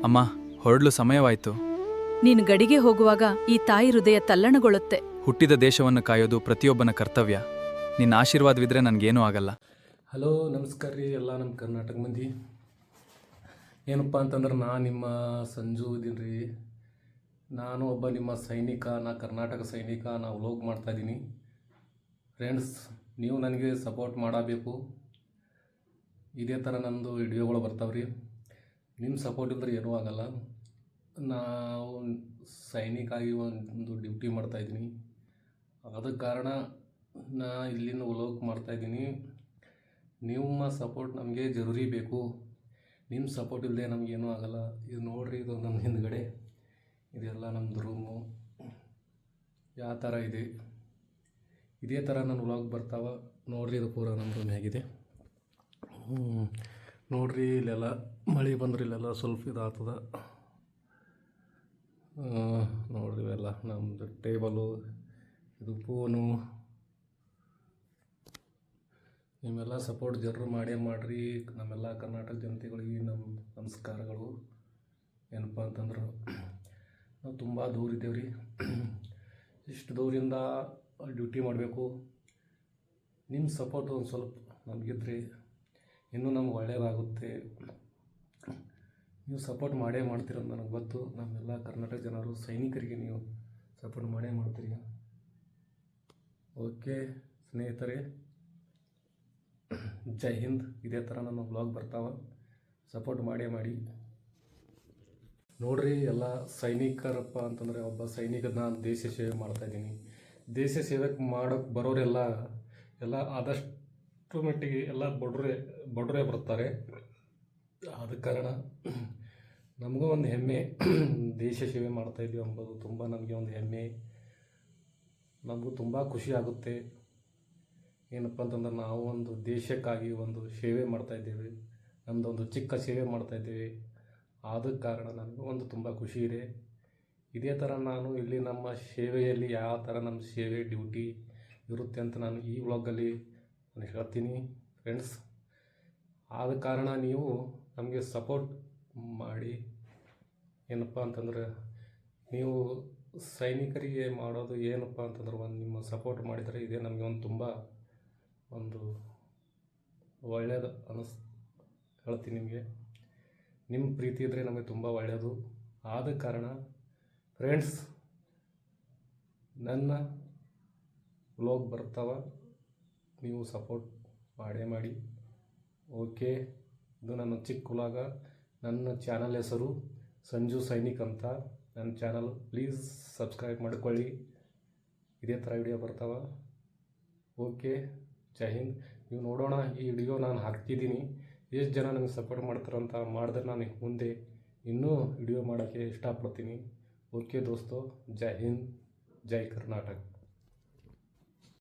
ಅಮ್ಮ, ಹೊರಡಲು ಸಮಯವಾಯಿತು. ನೀನು ಗಡಿಗೆ ಹೋಗುವಾಗ ಈ ತಾಯಿ ಹೃದಯ ತಲ್ಲಣಗೊಳ್ಳುತ್ತೆ. ಹುಟ್ಟಿದ ದೇಶವನ್ನು ಕಾಯೋದು ಪ್ರತಿಯೊಬ್ಬನ ಕರ್ತವ್ಯ. ನಿನ್ನ ಆಶೀರ್ವಾದವಿದ್ರೆ ನನಗೇನೂ ಆಗಲ್ಲ. ಹಲೋ, ನಮಸ್ಕಾರ ರೀ ಎಲ್ಲ ನಮ್ಮ ಕರ್ನಾಟಕ ಮಂದಿ. ಏನಪ್ಪ ಅಂತಂದ್ರೆ ನಿಮ್ಮ ಸಂಜು ಇದ್ದೀನಿ ರೀ. ನಾನು ಒಬ್ಬ ನಿಮ್ಮ ಸೈನಿಕ, ಕರ್ನಾಟಕ ಸೈನಿಕ. ವ್ಲೋಗ್ ಮಾಡ್ತಾಯಿದ್ದೀನಿ ಫ್ರೆಂಡ್ಸ್. ನೀವು ನನಗೆ ಸಪೋರ್ಟ್ ಮಾಡಬೇಕು. ಇದೇ ಥರ ನಮ್ಮದು ವಿಡಿಯೋಗಳು ಬರ್ತಾವ್ರಿ. ನಿಮ್ಮ ಸಪೋರ್ಟ್ ಇಲ್ಲದ್ರೆ ಏನೂ ಆಗಲ್ಲ. ನಾವು ಸೈನಿಕಾಗಿ ಒಂದು ಡ್ಯೂಟಿ ಮಾಡ್ತಾಯಿದ್ದೀನಿ. ಅದಕ್ಕೆ ಕಾರಣ ಇಲ್ಲಿಂದ ವ್ಲೋಗ್ ಮಾಡ್ತಾಯಿದ್ದೀನಿ. ನಿಮ್ಮ ಸಪೋರ್ಟ್ ನಮಗೆ ಜರೂರಿ ಬೇಕು. ನಿಮ್ಮ ಸಪೋರ್ಟ್ ಇಲ್ಲದೆ ನಮಗೇನೂ ಆಗಲ್ಲ. ಇದು ನೋಡಿರಿ, ಇದು ನಮ್ಮ ಹಿಂದ್ಗಡೆ ಇದೆಲ್ಲ ನಮ್ಮದು ರೂಮು ಯಾವ ಥರ ಇದೆ. ಇದೇ ಥರ ನನ್ನ ವ್ಲಾಗ್ ಬರ್ತಾವ ನೋಡಿರಿ. ಇದು ಪೂರ ನಮ್ಮ ರೂಮ್ ಹೇಗಿದೆ ನೋಡಿರಿ. ಇಲ್ಲೆಲ್ಲ ಮಳೆ ಬಂದ್ರೆ ಇಲ್ಲೆಲ್ಲ ಸ್ವಲ್ಪ ಇದಾಗ್ತದ ನೋಡಿರಿ. ಇವೆಲ್ಲ ನಮ್ಮದು ಟೇಬಲು, ಇದು ಫೋನು. ನಿಮ್ಮೆಲ್ಲ ಸಪೋರ್ಟ್ ಜರೂರು ಮಾಡೇ ಮಾಡಿರಿ. ನಮ್ಮೆಲ್ಲ ಕರ್ನಾಟಕ ಜನತೆಗಳಿಗೆ ನಮ್ಮ ನಮಸ್ಕಾರಗಳು. ಏನಪ್ಪ ಅಂತಂದ್ರೆ ನಾವು ತುಂಬ ದೂರ ಇದ್ದೇವೆ ರೀ. ಇಷ್ಟು ದೂರಿಂದ ಡ್ಯೂಟಿ ಮಾಡಬೇಕು. ನಿಮ್ಮ ಸಪೋರ್ಟ್ ಒಂದು ಸ್ವಲ್ಪ ನಮಗಿದ್ರೆ ಇನ್ನೂ ನಮ್ಗೆ ಒಳ್ಳೆಯದಾಗುತ್ತೆ. ನೀವು ಸಪೋರ್ಟ್ ಮಾಡೇ ಮಾಡ್ತೀರಂತ ನನಗೆ ಗೊತ್ತು. ನಮ್ಮೆಲ್ಲ ಕರ್ನಾಟಕ ಜನರು ಸೈನಿಕರಿಗೆ ನೀವು ಸಪೋರ್ಟ್ ಮಾಡೇ ಮಾಡ್ತೀರಿ. ಓಕೆ ಸ್ನೇಹಿತರೆ, ಜೈ ಹಿಂದ್. ಇದೇ ಥರ ನನ್ನ ವ್ಲಾಗ್ ಬರ್ತಾವ, ಸಪೋರ್ಟ್ ಮಾಡೇ ಮಾಡಿ. ನೋಡಿರಿ, ಎಲ್ಲ ಸೈನಿಕರಪ್ಪ ಅಂತಂದರೆ ಒಬ್ಬ ಸೈನಿಕ. ನಾನು ದೇಶ ಸೇವೆ ಮಾಡ್ತಾಯಿದ್ದೀನಿ. ದೇಶ ಸೇವೆ ಮಾಡೋಕ್ಕೆ ಬರೋರೆಲ್ಲ ಆದಷ್ಟು ಮಟ್ಟಿಗೆ ಎಲ್ಲ ಬಡವರೇ ಬರ್ತಾರೆ. ಆದ ಕಾರಣ ನಮಗೂ ಒಂದು ಹೆಮ್ಮೆ, ದೇಶ ಸೇವೆ ಮಾಡ್ತಾಯಿದ್ದೀವಿ ಅಂಬೋದು ತುಂಬ ನಮಗೆ ಒಂದು ಹೆಮ್ಮೆ. ನಮಗೂ ತುಂಬ ಖುಷಿ ಆಗುತ್ತೆ. ಏನಪ್ಪ ಅಂತಂದ್ರೆ ನಾವು ಒಂದು ದೇಶಕ್ಕಾಗಿ ಒಂದು ಸೇವೆ ಮಾಡ್ತಾಯಿದ್ದೇವೆ. ನಮ್ಮದೊಂದು ಚಿಕ್ಕ ಸೇವೆ ಮಾಡ್ತಾಯಿದ್ದೇವೆ. ಆದ ಕಾರಣ ನನಗೂ ಒಂದು ತುಂಬ ಖುಷಿ ಇದೆ. ಇದೇ ಥರ ನಾನು ಇಲ್ಲಿ ನಮ್ಮ ಸೇವೆಯಲ್ಲಿ ಯಾವ ಥರ ನಮ್ಮ ಸೇವೆ ಡ್ಯೂಟಿ ಇರುತ್ತೆ ಅಂತ ನಾನು ಈ ವ್ಲಾಗಲ್ಲಿ ನಾನು ಹೇಳ್ತೀನಿ ಫ್ರೆಂಡ್ಸ್. ಆದ ಕಾರಣ ನೀವು ನಮಗೆ ಸಪೋರ್ಟ್ ಮಾಡಿ. ಏನಪ್ಪ ಅಂತಂದ್ರೆ ನೀವು ಸೈನಿಕರಿಗೆ ಮಾಡೋದು ಏನಪ್ಪ ಅಂತಂದ್ರೆ ನಿಮ್ಮ ಸಪೋರ್ಟ್ ಮಾಡಿದರೆ ಇದೇ ನಮಗೆ ಒಂದು ತುಂಬ ಒಂದು ಒಳ್ಳೆಯದು ಹೇಳ್ತೀನಿ ನಿಮಗೆ. ನಿಮ್ಮ ಪ್ರೀತಿ ಇದ್ದರೆ ನಮಗೆ ತುಂಬ ಒಳ್ಳೆಯದು. ಆದ ಕಾರಣ ಫ್ರೆಂಡ್ಸ್, ನನ್ನ ವ್ಲಾಗ್ ಬರ್ತಾವ, ನೀವು ಸಪೋರ್ಟ್ ಮಾಡೇ ಮಾಡಿ. ಓಕೆ, ಇದು ನನ್ನ ಚಿಕ್ಕ ವ್ಲಾಗ. ನನ್ನ ಚಾನಲ್ ಹೆಸರು ಸಂಜು ಸೈನಿಕ್ ಅಂತ. ನನ್ನ ಚಾನಲ್ ಪ್ಲೀಸ್ ಸಬ್ಸ್ಕ್ರೈಬ್ ಮಾಡಿಕೊಳ್ಳಿ. ಇದೇ ಥರ ವಿಡಿಯೋ ಬರ್ತಾವ. ಓಕೆ, ಜೈ ಹಿಂದ್. ನೀವು ನೋಡೋಣ, ಈ ವಿಡಿಯೋ ನಾನು ಹಾಕ್ತಿದ್ದೀನಿ. ಎಷ್ಟು ಜನ ನನಗೆ ಸಪೋರ್ಟ್ ಮಾಡ್ತಾರಂತ ಮಾಡಿದ್ರೆ ನಾನು ಮುಂದೆ ಇನ್ನೂ ವಿಡಿಯೋ ಮಾಡೋಕ್ಕೆ ಇಷ್ಟಪಡ್ತೀನಿ. ಓಕೆ ದೋಸ್ತೋ, ಜೈ ಹಿಂದ್, ಜೈ ಕರ್ನಾಟಕ.